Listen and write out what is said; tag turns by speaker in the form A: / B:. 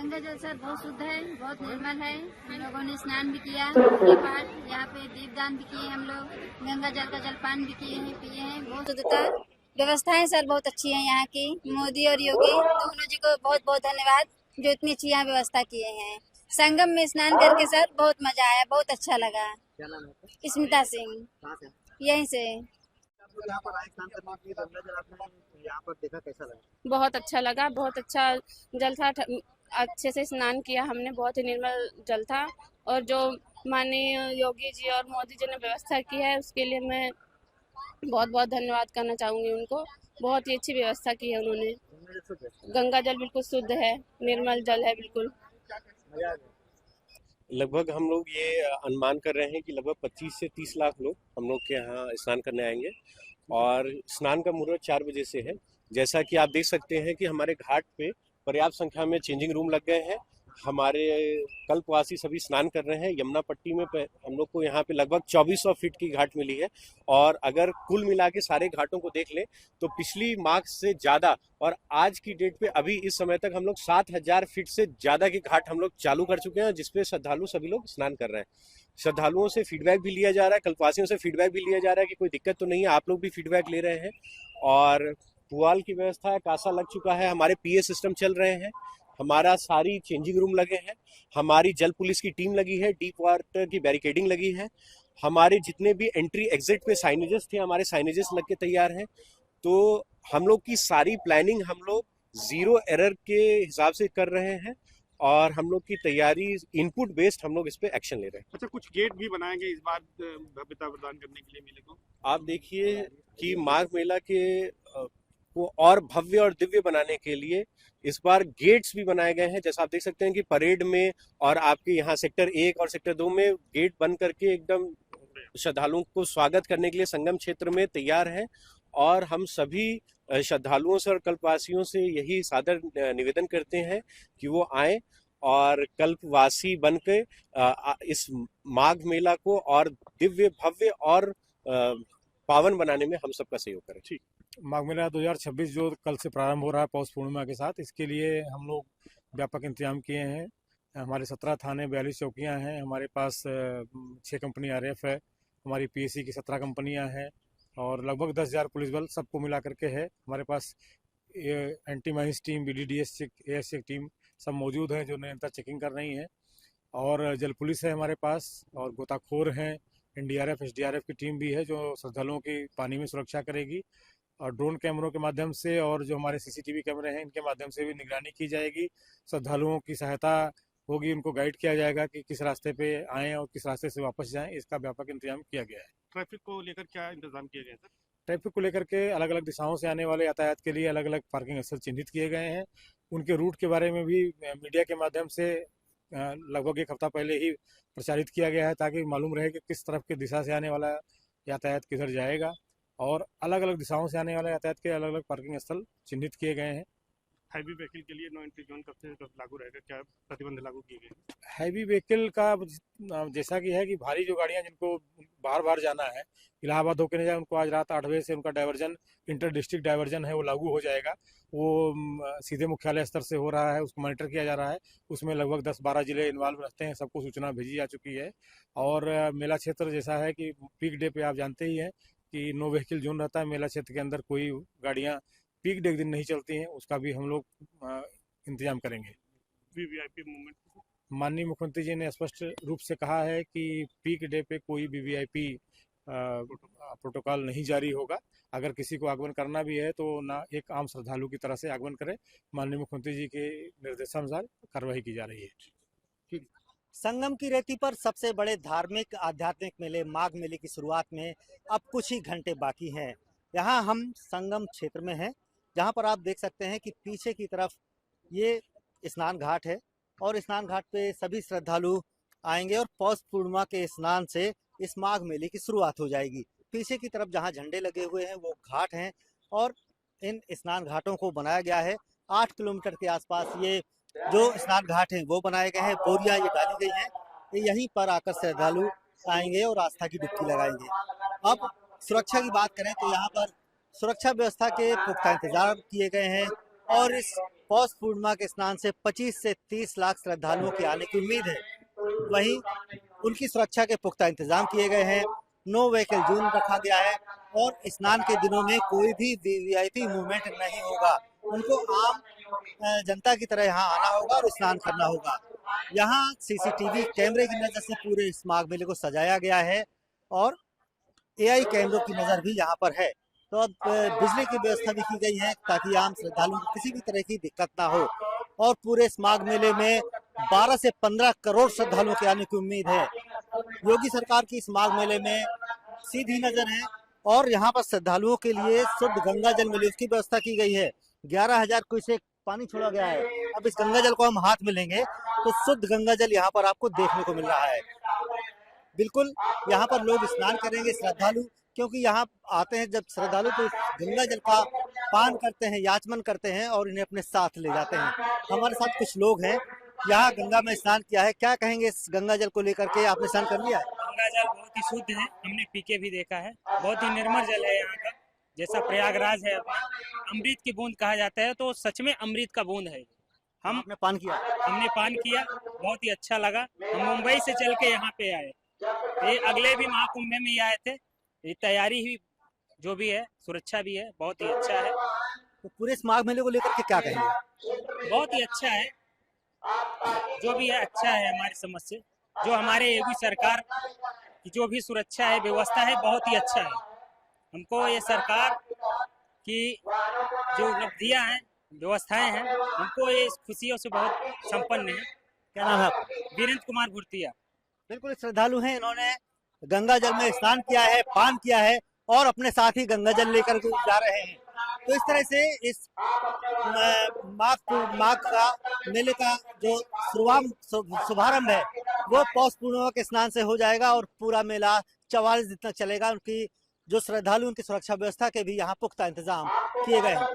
A: गंगा जल सर बहुत शुद्ध है, बहुत निर्मल है। हम लोगों ने स्नान भी किया, पूजा पाठ, यहाँ पे दीपदान भी किए। हम लोग गंगा जल का जलपान भी किए हैं, पिए हैं। बहुत शुद्धता, व्यवस्थाएं सर बहुत अच्छी हैं यहाँ की। मोदी और योगी दोनों जी को बहुत बहुत धन्यवाद, जो इतनी अच्छी यहाँ व्यवस्था किए हैं। संगम में स्नान करके सर बहुत मजा आया, बहुत अच्छा लगा।
B: क्या नाम है?
A: स्मिता सिंह,
B: कहाँ से?
A: यहीं से।
B: आप लोग यहाँ पर आए स्नान करने के लिए, गंगा जल आपने यहाँ पर देखा, कैसा लगा?
C: बहुत अच्छा लगा, बहुत अच्छा जल था। अच्छे से स्नान किया हमने, बहुत ही निर्मल जल था। और जो माननीय योगी जी और मोदी जी ने व्यवस्था की है, उसके लिए मैं बहुत बहुत धन्यवाद करना चाहूँगी उनको। बहुत ही अच्छी व्यवस्था की है उन्होंने।
B: गंगा जल शुद्ध है?
C: गंगा जल बिल्कुल शुद्ध है, निर्मल जल है बिल्कुल।
B: मजा आ गया?
D: लगभग हम लोग ये अनुमान कर रहे हैं कि लगभग 25 से 30 लाख लोग हम लोग के यहाँ स्नान करने आएंगे। और स्नान का मुहूर्त 4 बजे से है। जैसा कि आप देख सकते हैं कि हमारे घाट पे पर्याप्त संख्या में चेंजिंग रूम लग गए हैं। हमारे कल्पवासी सभी स्नान कर रहे हैं। यमुना पट्टी में हम लोग को यहाँ पे लगभग 2400 फीट की घाट मिली है। और अगर कुल मिला के सारे घाटों को देख लें तो पिछली माह से ज़्यादा और आज की डेट पे अभी इस समय तक हम लोग 7000 फीट से ज़्यादा की घाट हम लोग चालू कर चुके हैं, जिसपे श्रद्धालु सभी लोग स्नान कर रहे हैं। श्रद्धालुओं से फीडबैक भी लिया जा रहा है, कल्पवासियों से फीडबैक भी लिया जा रहा है कि कोई दिक्कत तो नहीं है। आप लोग भी फीडबैक ले रहे हैं। और पुआल की व्यवस्था है, कासा लग चुका है, हमारे पीए सिस्टम चल रहे हैं, हमारा सारी चेंजिंग रूम लगे हैं, हमारी जल पुलिस की टीम लगी है, डीप वाटर की बैरिकेडिंग लगी है, हमारे जितने भी एंट्री एग्जिट पे साइनेजेस थे, हमारे साइनेजेस लग के तैयार हैं। तो हम लोग की सारी प्लानिंग हम लोग जीरो एरर के हिसाब से कर रहे हैं। और हम लोग की तैयारी इनपुट बेस्ड हम लोग इस पे एक्शन ले रहे हैं।
E: अच्छा, कुछ गेट भी बनाए गए इस बार भव्यता प्रदान करने के लिए मेले को।
D: आप देखिए कि माघ मेला के को और भव्य और दिव्य बनाने के लिए इस बार गेट्स भी बनाए गए हैं। जैसा आप देख सकते हैं कि परेड में और आपके यहाँ सेक्टर 1 और सेक्टर 2 में गेट बन करके एकदम श्रद्धालुओं को स्वागत करने के लिए संगम क्षेत्र में तैयार है। और हम सभी श्रद्धालुओं से और कल्पवासियों से यही सादर निवेदन करते हैं कि वो आए और कल्पवासी बन के इस माघ मेला को और दिव्य भव्य और पावन बनाने में हम सबका सहयोग करें।
E: ठीक।
F: माघ मेला 2026 जो कल से प्रारंभ हो रहा है पौष पूर्णिमा के साथ, इसके लिए हम लोग व्यापक इंतजाम किए हैं। हमारे 17 थाने, 42 चौकियां हैं। हमारे पास 6 कंपनी RF है, हमारी PSC की 17 कंपनियां हैं और लगभग 10,000 पुलिस बल सबको मिला करके है। हमारे पास anti mines team, BDDS AS team सब मौजूद है जो निरंतर चेकिंग कर रही हैं। और जल पुलिस है हमारे पास और गोताखोर हैं। NDRF SDRF की टीम भी है जो श्रद्धालुओं की पानी में सुरक्षा करेगी। और ड्रोन कैमरों के माध्यम से और जो हमारे CCTV कैमरे हैं इनके माध्यम से भी निगरानी की जाएगी। श्रद्धालुओं की सहायता होगी, उनको गाइड किया जाएगा कि किस रास्ते पे आएँ और किस रास्ते से वापस जाएं। इसका व्यापक इंतजाम किया गया है।
E: ट्रैफिक को लेकर क्या इंतजाम किए गए सर?
F: ट्रैफिक को लेकर के अलग अलग दिशाओं से आने वाले यातायात के लिए अलग अलग पार्किंग स्थल चिन्हित किए गए हैं। उनके रूट के बारे में भी मीडिया के माध्यम से लगभग 1 हफ्ता पहले ही प्रचारित किया गया है ताकि मालूम रहे कि किस तरफ की दिशा से आने वाला यातायात किधर जाएगा। और अलग अलग दिशाओं से आने वाले यातायात के अलग अलग पार्किंग स्थल चिन्हित किए गए हैं।
E: हैवी व्हीकल के लिए नो एंट्री जोन कब से कब लागू रहेगा, क्या प्रतिबंध लागू किए गए?
F: हैवी व्हीकल का जैसा कि है कि भारी जो गाड़ियां जिनको बार बार जाना है, इलाहाबाद होकर नहीं जाए, उनको आज रात 8 बजे से उनका डाइवर्जन, इंटर डिस्ट्रिक्ट डाइवर्जन है वो लागू हो जाएगा। वो सीधे मुख्यालय स्तर से हो रहा है, उसको मॉनिटर किया जा रहा है। उसमें लगभग 10-12 जिले इन्वॉल्व रहते हैं, सबको सूचना भेजी जा चुकी है। और मेला क्षेत्र जैसा है कि पीक डे पे आप जानते ही हैं कि नो व्हीकल जोन रहता है। मेला क्षेत्र के अंदर कोई गाड़ियाँ पीक डे के दिन नहीं चलती हैं, उसका भी हम लोग इंतजाम करेंगे।
E: VVIP मूवमेंट
F: माननीय मुख्यमंत्री जी ने स्पष्ट रूप से कहा है कि पीक डे पे कोई VVIP प्रोटोकॉल नहीं जारी होगा। अगर किसी को आगमन करना भी है तो ना एक आम श्रद्धालु की तरह से आगमन करे। माननीय मुख्यमंत्री जी के निर्देशानुसार कार्रवाई की जा रही है।
B: संगम की रेती पर सबसे बड़े धार्मिक आध्यात्मिक मेले माघ मेले की शुरुआत में अब कुछ ही घंटे बाकी हैं। यहाँ हम संगम क्षेत्र में हैं, जहाँ पर आप देख सकते हैं कि पीछे की तरफ ये स्नान घाट है और स्नान घाट पे सभी श्रद्धालु आएंगे और पौष पूर्णिमा के स्नान से इस माघ मेले की शुरुआत हो जाएगी। पीछे की तरफ जहाँ झंडे लगे हुए हैं वो घाट हैं और इन स्नान घाटों को बनाया गया है। 8 किलोमीटर के आसपास ये जो स्नान घाट हैं वो बनाए गए हैं। बोरियां ये डाली गई हैं, यहीं पर आकर श्रद्धालु आएंगे और आस्था की डुबकी लगाएंगे। अब सुरक्षा की बात करें तो यहाँ पर सुरक्षा व्यवस्था के पुख्ता इंतजाम किए गए हैं और इस पौष पूर्णिमा के स्नान से 25 से 30 लाख श्रद्धालुओं के आने की उम्मीद है। वहीं उनकी सुरक्षा के पुख्ता इंतजाम किए गए हैं। नो व्हीकल जोन रखा गया है और स्नान के दिनों में कोई भी वीवीआईपी मूवमेंट नहीं होगा। उनको आम जनता की तरह यहाँ आना होगा और स्नान करना होगा। यहाँ सीसीटीवी कैमरे की नजर से पूरे इस माघ मेले को सजाया गया है और एआई कैमरों की नजर भी यहाँ पर है। तो अब बिजली की व्यवस्था भी की गई है ताकि आम श्रद्धालुओं को किसी भी तरह की दिक्कत ना हो। और पूरे इस माघ मेले में 12 से 15 करोड़ श्रद्धालुओं के आने की उम्मीद है। योगी सरकार की इस माघ मेले में सीधी नजर है और यहाँ पर श्रद्धालुओं के लिए शुद्ध गंगा जल मिले उसकी व्यवस्था की गई है। 11,000 क्यूसेक पानी छोड़ा गया है। अब इस गंगा जल को हम हाथ में लेंगे तो शुद्ध गंगा जल यहाँ पर आपको देखने को मिल रहा है। बिल्कुल यहाँ पर लोग स्नान करेंगे श्रद्धालु, क्योंकि यहाँ आते हैं जब श्रद्धालु तो गंगा जल का पान करते हैं, याचमन करते हैं और इन्हें अपने साथ ले जाते हैं। हमारे साथ कुछ लोग हैं, यहाँ गंगा में स्नान किया है, क्या कहेंगे इस गंगा जल को लेकर के? आपने स्नान कर लिया है?
G: गंगा जल बहुत ही शुद्ध है, हमने पी के भी देखा है, बहुत ही निर्मल जल है यहाँ का। जैसा प्रयागराज है अपना, अमृत की बूंद कहा जाता है, तो सच में अमृत का बूंद है।
B: हमने पान किया?
G: हमने पान किया, बहुत ही अच्छा लगा। हम मुंबई से चल के यहाँ पे आए, ये अगले भी महाकुंभ में ही आए थे। ये तैयारी ही जो भी है, सुरक्षा भी है, बहुत ही अच्छा है।
B: तो पूरे इस माघ मेले को लेकर के क्या कहेंगे?
G: बहुत ही अच्छा है, जो भी है अच्छा है हमारी समझ से। जो हमारे योगी सरकार की जो भी सुरक्षा है, व्यवस्था है, बहुत ही अच्छा है। हमको ये सरकार की जो उपलब्धियां हैं, व्यवस्थाएं हैं, हमको ये खुशियों से बहुत संपन्न है।
B: क्या नाम है आपका?
G: वीरेंद्र कुमार भूर्तिया।
B: बिल्कुल श्रद्धालु हैं, इन्होंने गंगा जल में स्नान किया है, पान किया है और अपने साथ ही गंगा जल लेकर के जा रहे हैं। तो इस तरह से इस माघ का मेले का जो शुभारंभ है वो पौष पूर्णिमा के स्नान से हो जाएगा और पूरा मेला 44 दिन तक चलेगा। उनकी जो श्रद्धालु उनकी सुरक्षा व्यवस्था के भी यहाँ पुख्ता इंतजाम किए गए हैं।